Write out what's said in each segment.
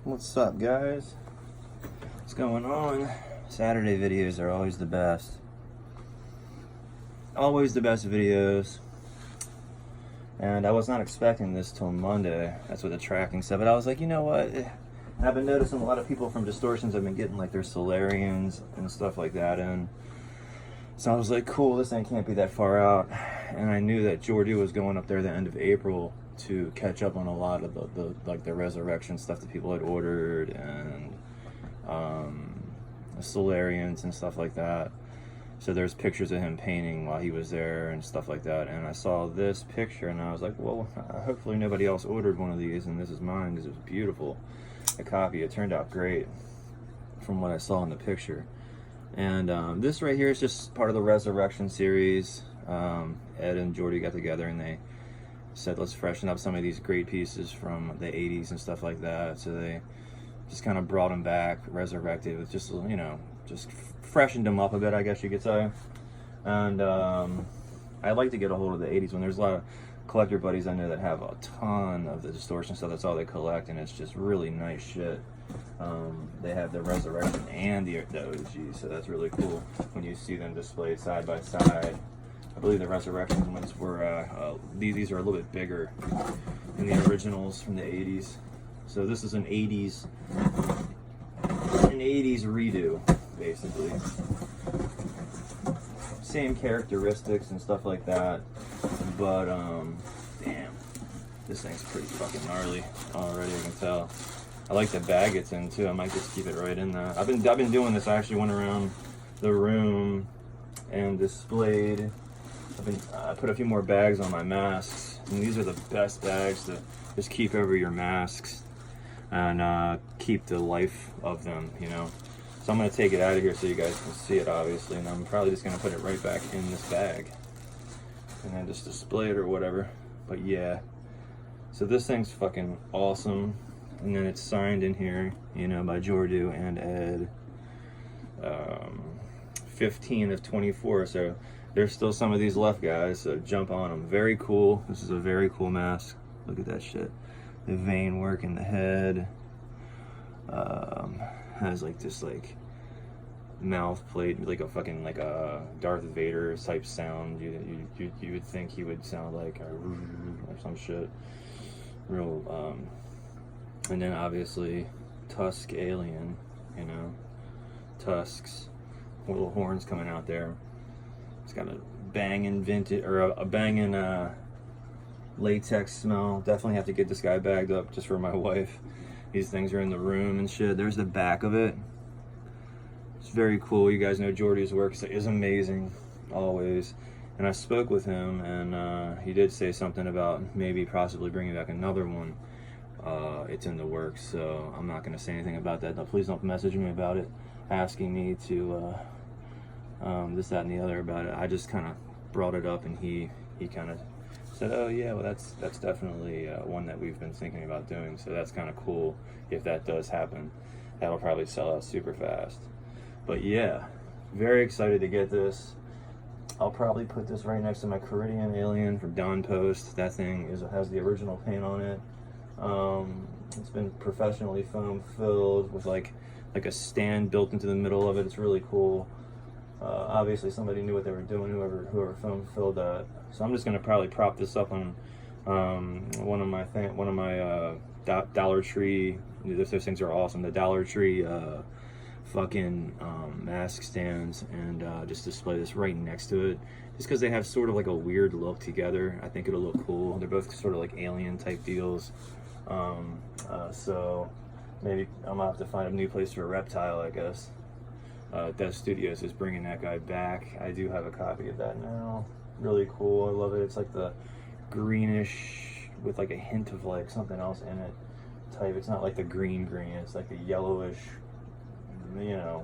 What's up, guys? What's going on? Saturday videos are always the best. Always the best videos. And I was not expecting this till Monday. That's what the tracking said. But I was like, you know what? I've been noticing a lot of people from Distortions have been getting like their Solarians and stuff like that in. So I was like, cool, this thing can't be that far out. And I knew that Jordu was going up there the end of April to catch up on a lot of the Resurrection stuff that people had ordered, and the Solarians and stuff like that. So there's pictures of him painting while he was there and stuff like that. And I saw this picture and I was like, well, hopefully nobody else ordered one of these and this is mine, because it was beautiful. A copy. It turned out great from what I saw in the picture. And this right here is just part of the Resurrection series. Ed and Jordu got together and they said, let's freshen up some of these great pieces from the 80s and stuff like that. So they just kind of brought them back, resurrected with just, you know, just freshened them up a bit, I guess you could say. And I'd like to get a hold of the 80s one. There's a lot of collector buddies I know that have a ton of the Distortion stuff. That's all they collect, and it's just really nice shit. They have the Resurrection and the OG, so that's really cool when you see them displayed side by side. I believe the Resurrection ones were, these are a little bit bigger than the originals from the 80s. So this is an 80s redo, basically. Same characteristics and stuff like that, but damn, this thing's pretty fucking gnarly already, I can tell. I like the bag it's in too. I might just keep it right in there. I've been doing this. I actually went around the room and displayed. I put a few more bags on my masks, and these are the best bags to just keep over your masks and keep the life of them, you know. So I'm going to take it out of here so you guys can see it, obviously, and I'm probably just going to put it right back in this bag and then just display it or whatever. But yeah, so this thing's fucking awesome. And then it's signed in here, you know, by Jordu and Ed. 15 of 24, so there's still some of these left, guys, so jump on them. Very cool. This is a very cool mask. Look at that shit. The vein work in the head. Has like this like mouth plate, like a fucking, like a Darth Vader type sound. You would think he would sound like or some shit. Real and then obviously Tusk Alien, you know, tusks, little horns coming out there. It's got a banging vintage, or a banging latex smell. Definitely have to get this guy bagged up just for my wife. These things are in the room and shit. There's the back of it. It's very cool. You guys know Jordy's work is amazing, always. And I spoke with him, and he did say something about maybe possibly bringing back another one. It's in the works, so I'm not going to say anything about that. No, please don't message me about it, asking me to this, that, and the other about it. I just kind of brought it up, and he kind of said, oh yeah, well that's definitely one that we've been thinking about doing, so that's kind of cool. If that does happen, that'll probably sell out super fast. But yeah, very excited to get this. I'll probably put this right next to my Tusk Alien from Dawn Post. That thing has the original paint on it. It's been professionally foam filled with like a stand built into the middle of it. It's really cool. Obviously somebody knew what they were doing, whoever foam filled that. So I'm just gonna probably prop this up on one of my Dollar Tree. Those things are awesome. The Dollar Tree fucking mask stands, and just display this right next to it, just because they have sort of like a weird look together. I think it'll look cool. They're both sort of like alien type deals. So maybe I'm gonna have to find a new place for a reptile, I guess. Death Studios is bringing that guy back. I do have a copy of that now. Really cool. I love it. It's like the greenish with like a hint of like something else in it type. It's not like the green. It's like the yellowish, you know.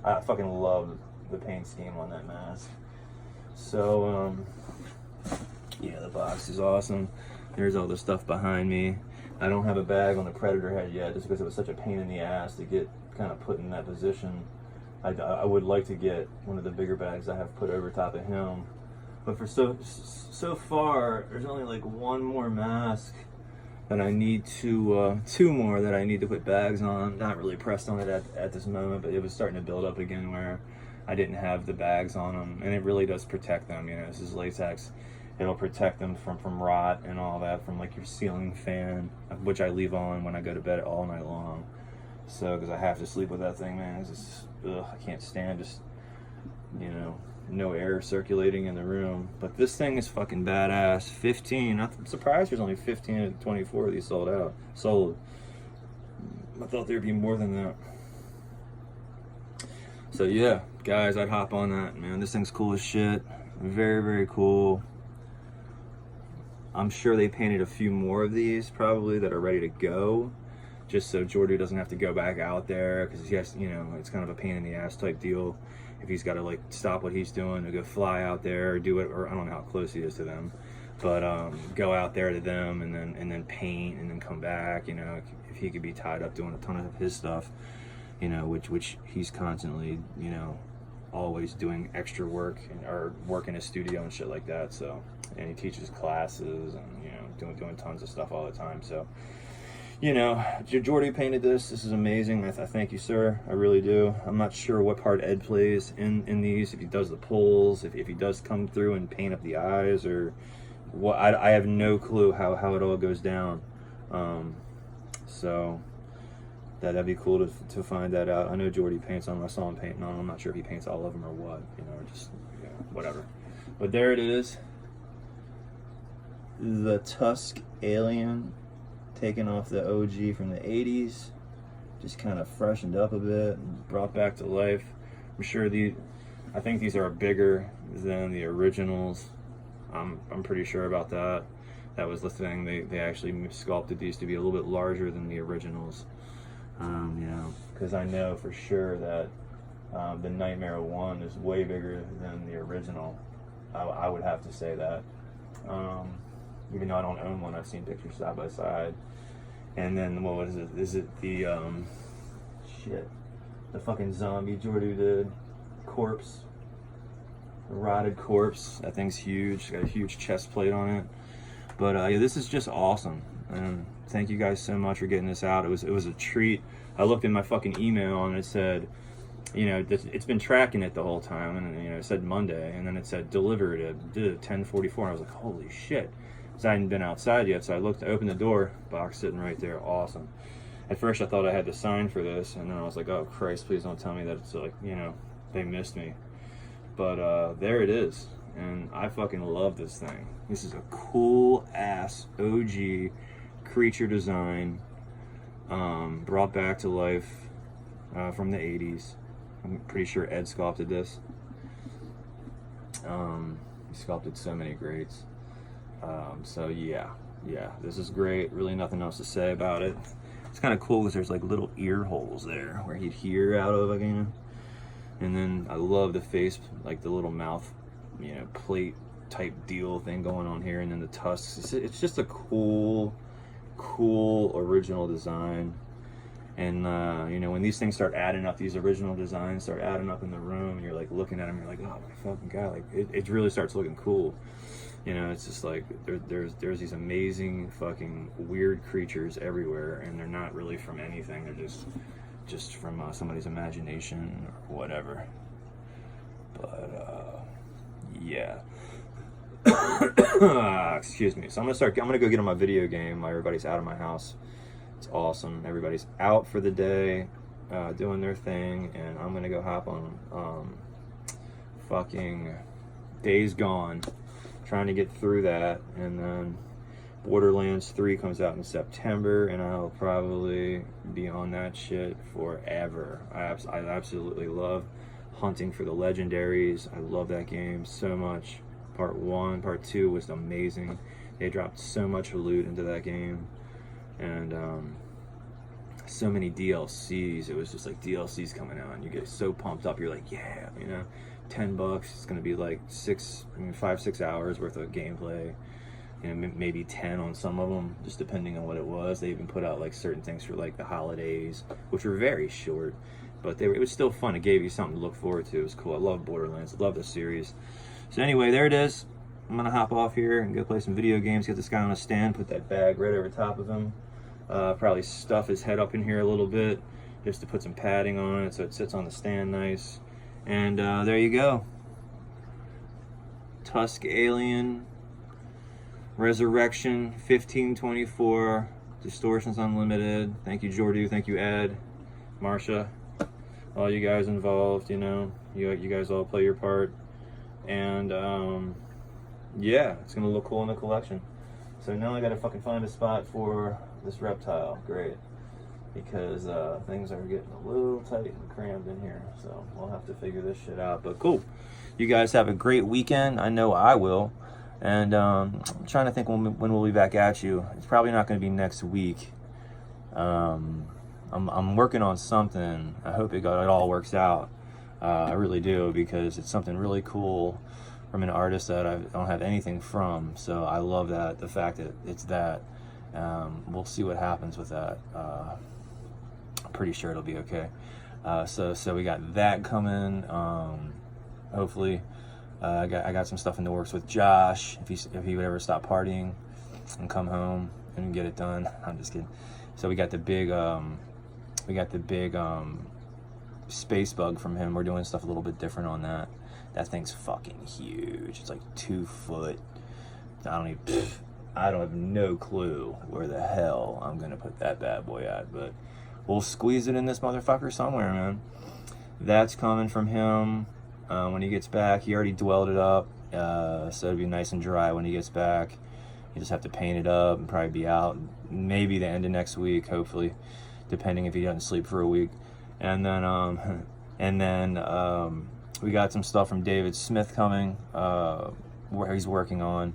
I fucking love the paint scheme on that mask. So yeah, the box is awesome. There's all the stuff behind me. I don't have a bag on the Predator head yet, just because it was such a pain in the ass to get kind of put in that position. I would like to get one of the bigger bags I have put over top of him. But for so far, there's only like one more mask that I need to, 2 more that I need to put bags on. Not really pressed on it at this moment, but it was starting to build up again where I didn't have the bags on them, and it really does protect them. You know, this is latex. It'll protect them from rot and all that, from like your ceiling fan, which I leave on when I go to bed all night long. So, because I have to sleep with that thing, man. It's just, I can't stand just, you know, no air circulating in the room. But this thing is fucking badass. 15. I'm surprised there's only 15 of 24 of these sold. I thought there'd be more than that. So yeah, guys, I'd hop on that, man. This thing's cool as shit. Very, very cool. I'm sure they painted a few more of these probably that are ready to go, just so Jordu doesn't have to go back out there, because he has, you know, it's kind of a pain in the ass type deal if he's got to like stop what he's doing to go fly out there or do it, or I don't know how close he is to them, but go out there to them and then paint and then come back. You know, if he could be tied up doing a ton of his stuff, you know, which he's constantly, you know, always doing extra work or work in his studio and shit like that. So, and he teaches classes and, you know, doing tons of stuff all the time. So, you know, Jordu painted this. This is amazing. I thank you, sir. I really do. I'm not sure what part Ed plays in these, if he does the pulls, if he does come through and paint up the eyes, or what. I have no clue how it all goes down. So that'd be cool to find that out. I know Jordu paints on them. I saw him painting on them. I'm not sure if he paints all of them or what, you know, or just, you know, whatever. But there it is. The Tusk Alien, taken off the OG from the 80s, just kind of freshened up a bit and brought back to life. I'm sure I think these are bigger than the originals. I'm pretty sure about that. That was the thing. They actually sculpted these to be a little bit larger than the originals. You know, because I know for sure that the Nightmare 1 is way bigger than the original. I would have to say that. Even though I don't own one, I've seen pictures side by side. And then, what is it? Is it the, the fucking zombie Jordu did? Corpse. The rotted corpse. That thing's huge. It's got a huge chest plate on it. But, yeah, this is just awesome. And thank you guys so much for getting this out. It was a treat. I looked in my fucking email and it said, you know, it's been tracking it the whole time. And, you know, it said Monday. And then it said delivered at 10:44. And I was like, holy shit. Because I hadn't been outside yet, so I opened the door, box sitting right there, awesome. At first I thought I had to sign for this, and then I was like, oh Christ, please don't tell me that it's like, you know, they missed me. But there it is, and I fucking love this thing. This is a cool ass OG creature design, brought back to life from the 80s. I'm pretty sure Ed sculpted this. He sculpted so many greats. So yeah, this is great. Really nothing else to say about it. It's kind of cool because there's like little ear holes there where he'd hear out of again. And then I love the face, like the little mouth, you know, plate type deal thing going on here. And then the tusks. It's just a cool original design. And you know, when these things start adding up, these original designs start adding up in the room, and you're like looking at them, you're like, oh my fucking god, like it really starts looking cool. You know, it's just like there's these amazing fucking weird creatures everywhere, and they're not really from anything. They're just from somebody's imagination or whatever. But yeah. Excuse me. So I'm gonna go get on my video game while everybody's out of my house. It's awesome. Everybody's out for the day, doing their thing, and I'm gonna go hop on fucking Days Gone, trying to get through that, and then Borderlands 3 comes out in September, and I'll probably be on that shit forever. I absolutely love hunting for the legendaries. I love that game so much. Part 1, Part 2 was amazing. They dropped so much loot into that game, and so many DLCs. It was just like DLCs coming out, and you get so pumped up. You're like, yeah, you know, $10. It's gonna be like 5-6 hours worth of gameplay. You know, maybe 10 on some of them, just depending on what it was. They even put out like certain things for like the holidays, which were very short, but it was still fun. It gave you something to look forward to. It was cool. I love Borderlands. I love the series. So anyway, there it is. I'm gonna hop off here and go play some video games, get this guy on a stand, put that bag right over top of him. Probably stuff his head up in here a little bit, just to put some padding on it so it sits on the stand nice. And there you go. Tusk Alien Resurrection 1524, Distortions Unlimited. Thank you, Jordu. Thank you, Ed, Marsha, all you guys involved. You know, you guys all play your part. And yeah, it's gonna look cool in the collection. So now I gotta fucking find a spot for this reptile. Great. Because things are getting a little tight and crammed in here, so we'll have to figure this shit out. But cool, you guys have a great weekend. I know I will, and I'm trying to think when we'll be back at you. It's probably not going to be next week. I'm working on something. I hope it all works out. I really do, because it's something really cool from an artist that I don't have anything from. So I love that, the fact that it's that. We'll see what happens with that. I'm pretty sure it'll be okay. So we got that coming. Hopefully, I got some stuff in the works with Josh. If he would ever stop partying and come home and get it done. I'm just kidding. So we got the big space bug from him. We're doing stuff a little bit different on that. That thing's fucking huge. It's like 2 foot. I don't have no clue where the hell I'm gonna put that bad boy at, but we'll squeeze it in this motherfucker somewhere, man. That's coming from him when he gets back. He already dwelled it up, so it'll be nice and dry when he gets back. You just have to paint it up and probably be out maybe the end of next week, hopefully, depending if he doesn't sleep for a week. And then we got some stuff from David Smith coming, where he's working on.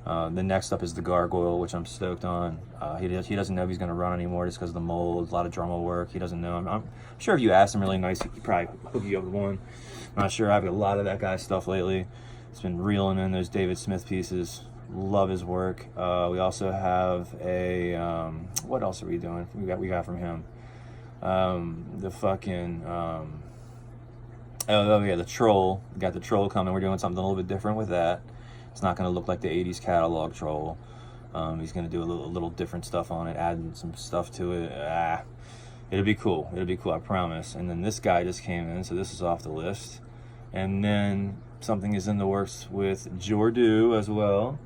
The next up is the Gargoyle, which I'm stoked on. He doesn't know if he's going to run anymore just because of the mold. A lot of Dremel work. He doesn't know. I'm sure if you ask him really nice, he could probably hook you up with one. I'm not sure. I've got a lot of that guy's stuff lately. It's been reeling in those David Smith pieces. Love his work. We also have a what else are we doing? We got from him the fucking oh yeah, the Troll. We got the Troll coming. We're doing something a little bit different with that. It's not going to look like the 80s catalog Troll. He's going to do a little different stuff on it, adding some stuff to it. It'll be cool. It'll be cool, I promise. And then this guy just came in, so this is off the list. And then something is in the works with Jordu as well.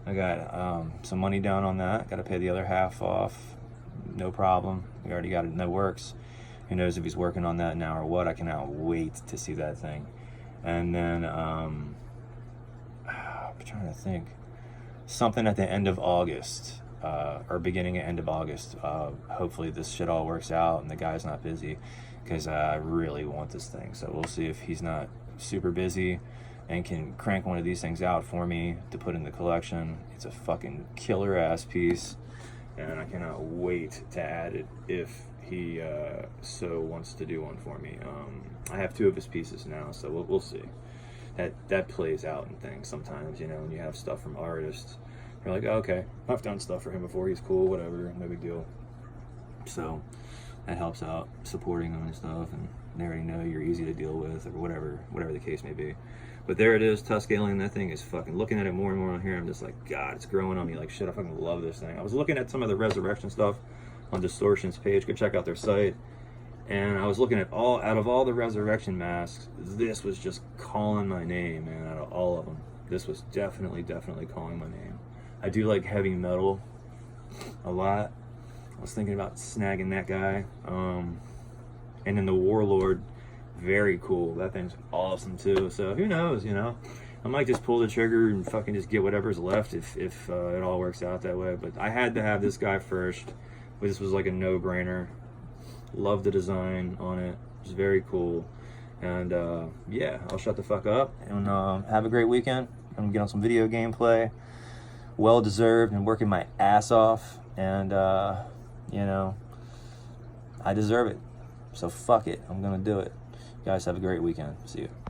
I got some money down on that. Got to pay the other half off. No problem. We already got it in the works. Who knows if he's working on that now or what. I cannot wait to see that thing. And then I'm trying to think. Something at the end of August, or beginning at end of August. Hopefully this shit all works out and the guy's not busy, because I really want this thing. So we'll see if he's not super busy and can crank one of these things out for me to put in the collection. It's a fucking killer ass piece, and I cannot wait to add it if he so wants to do one for me. I have 2 of his pieces now, so we'll see. That plays out in things sometimes, you know, when you have stuff from artists. You're like, oh, okay, I've done stuff for him before, he's cool, whatever, no big deal. So that helps out, supporting them and stuff, and they already know you're easy to deal with, or whatever the case may be. But there it is, Tusk Alien. That thing is fucking, looking at it more and more on here, I'm just like, God, it's growing on me like shit. I fucking love this thing. I was looking at some of the Resurrection stuff on Distortions page. Go check out their site. And I was looking at out of all the Resurrection masks, this was just calling my name, man, out of all of them. This was definitely calling my name. I do like heavy metal a lot. I was thinking about snagging that guy. And then the Warlord, very cool. That thing's awesome too. So who knows, you know? I might just pull the trigger and fucking just get whatever's left if it all works out that way. But I had to have this guy first. This was like a no-brainer. Love the design on it. It's very cool. And yeah, I'll shut the fuck up and have a great weekend. I'm gonna get on some video gameplay. Well deserved, and working my ass off, and you know, I deserve it. So fuck it, I'm gonna do it. You guys have a great weekend. See you.